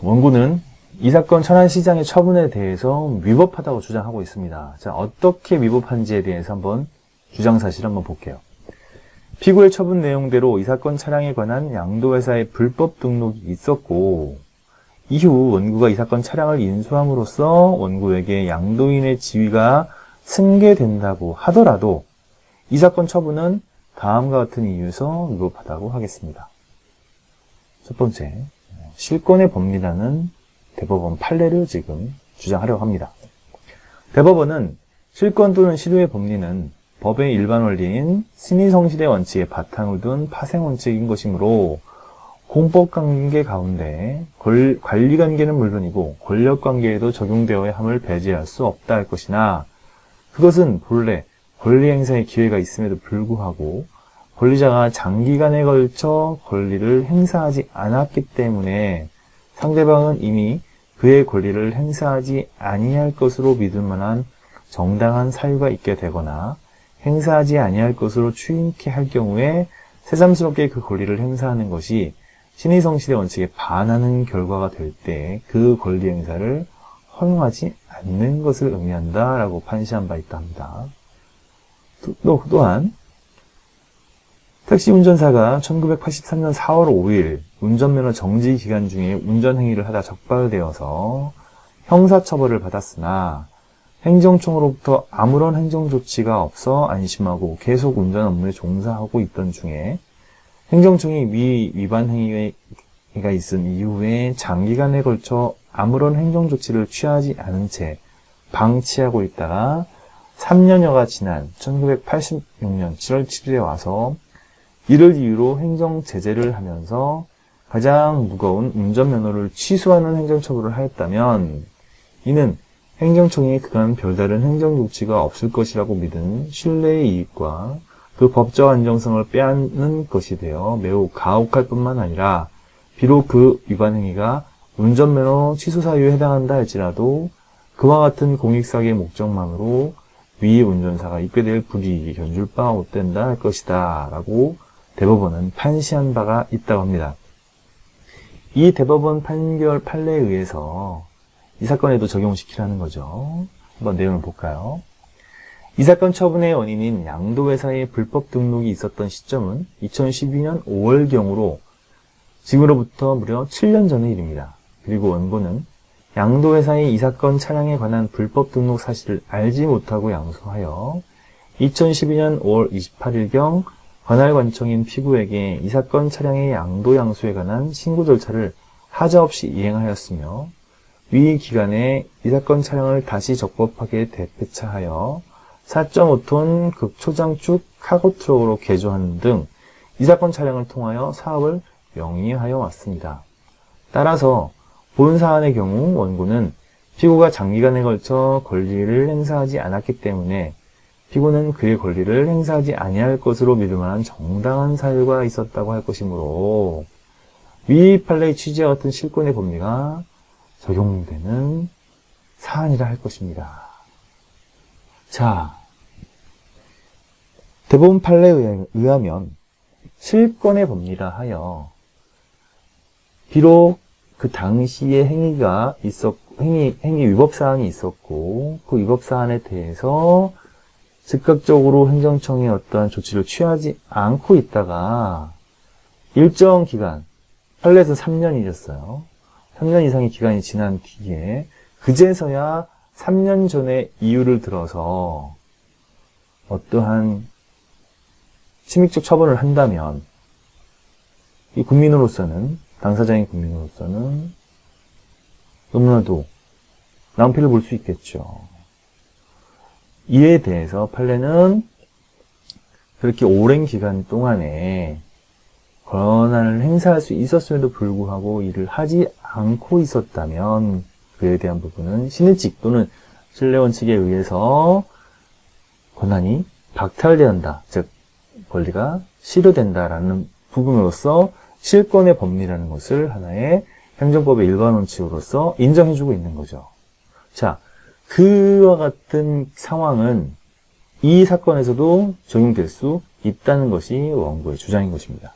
원고는 이 사건 천안시장의 처분에 대해서 위법하다고 주장하고 있습니다. 자, 어떻게 위법한지에 대해서 한번 주장사실을 한번 볼게요. 피고의 처분 내용대로 이 사건 차량에 관한 양도회사의 불법 등록이 있었고, 이후 원고가 이 사건 차량을 인수함으로써 원고에게 양도인의 지위가 승계된다고 하더라도 이 사건 처분은 다음과 같은 이유에서 위법하다고 하겠습니다. 첫 번째, 실권의 법리라는 대법원 판례를 지금 주장하려고 합니다. 대법원은 실권 또는 실효의 법리는 법의 일반 원리인 신의성실의 원칙에 바탕을 둔 파생원칙인 것이므로 공법관계 가운데 관리관계는 물론이고 권력관계에도 적용되어야 함을 배제할 수 없다 할 것이나, 그것은 본래 권리행사의 기회가 있음에도 불구하고 권리자가 장기간에 걸쳐 권리를 행사하지 않았기 때문에 상대방은 이미 그의 권리를 행사하지 아니할 것으로 믿을 만한 정당한 사유가 있게 되거나 행사하지 아니할 것으로 추임케 할 경우에 새삼스럽게 그 권리를 행사하는 것이 신의성실의 원칙에 반하는 결과가 될 때 그 권리 행사를 허용하지 않는 것을 의미한다라고 판시한 바 있다 합니다. 또한 택시 운전사가 1983년 4월 5일 운전면허 정지 기간 중에 운전행위를 하다 적발되어서 형사처벌을 받았으나 행정청으로부터 아무런 행정조치가 없어 안심하고 계속 운전 업무에 종사하고 있던 중에 행정청이 위반 행위가 있은 이후에 장기간에 걸쳐 아무런 행정조치를 취하지 않은 채 방치하고 있다가 3년여가 지난 1986년 7월 7일에 와서 이를 이유로 행정제재를 하면서 가장 무거운 운전면허를 취소하는 행정처분을 하였다면 이는 행정청이 그간 별다른 행정조치가 없을 것이라고 믿은 신뢰의 이익과 그 법적 안정성을 빼앗는 것이 되어 매우 가혹할 뿐만 아니라 비록 그 위반 행위가 운전면허 취소 사유에 해당한다 할지라도 그와 같은 공익사기의 목적만으로 위 운전사가 입게 될 불이익이 견줄 바가 못된다 할 것이다 라고 대법원은 판시한 바가 있다고 합니다. 이 대법원 판례에 의해서 이 사건에도 적용시키라는 거죠. 한번 내용을 볼까요? 이 사건 처분의 원인인 양도회사의 불법 등록이 있었던 시점은 2012년 5월경으로 지금으로부터 무려 7년 전의 일입니다. 그리고 원고는 양도회사의 이 사건 차량에 관한 불법 등록 사실을 알지 못하고 양수하여 2012년 5월 28일경 관할관청인 피고에게 이 사건 차량의 양도 양수에 관한 신고 절차를 하자없이 이행하였으며 위 기간에 이 사건 차량을 다시 적법하게 대폐차하여 4.5톤 극초장축 카고트럭으로 개조하는 등 이 사건 차량을 통하여 사업을 영위하여 왔습니다. 따라서 본 사안의 경우 원고는 피고가 장기간에 걸쳐 권리를 행사하지 않았기 때문에 피고는 그의 권리를 행사하지 아니할 것으로 믿을 만한 정당한 사유가 있었다고 할 것이므로 위 판례의 취지와 같은 실권의 법리가 적용되는 사안이라 할 것입니다. 자, 대법원 판례에 의하면 실권의 법리라 하여 비록 그 당시에 행위가 행위 위법 사항이 있었고 그 위법 사안에 대해서 즉각적으로 행정청이 어떠한 조치를 취하지 않고 있다가 일정 기간, 판례에서 3년이었어요. 3년 이상의 기간이 지난 뒤에 그제서야 3년 전에 이유를 들어서 어떠한 침익적 처분을 한다면 이 국민으로서는, 당사자인 국민으로서는 너무나도 낭패를 볼 수 있겠죠. 이에 대해서 판례는 그렇게 오랜 기간 동안에 권한을 행사할 수 있었음에도 불구하고 이를 하지 않고 있었다면 그에 대한 부분은 신의칙 또는 신뢰원칙에 의해서 권한이 박탈된다, 즉 권리가 실효된다라는 부분으로서 실권의 법리라는 것을 하나의 행정법의 일반 원칙으로서 인정해주고 있는 거죠. 자, 그와 같은 상황은 이 사건에서도 적용될 수 있다는 것이 원고의 주장인 것입니다.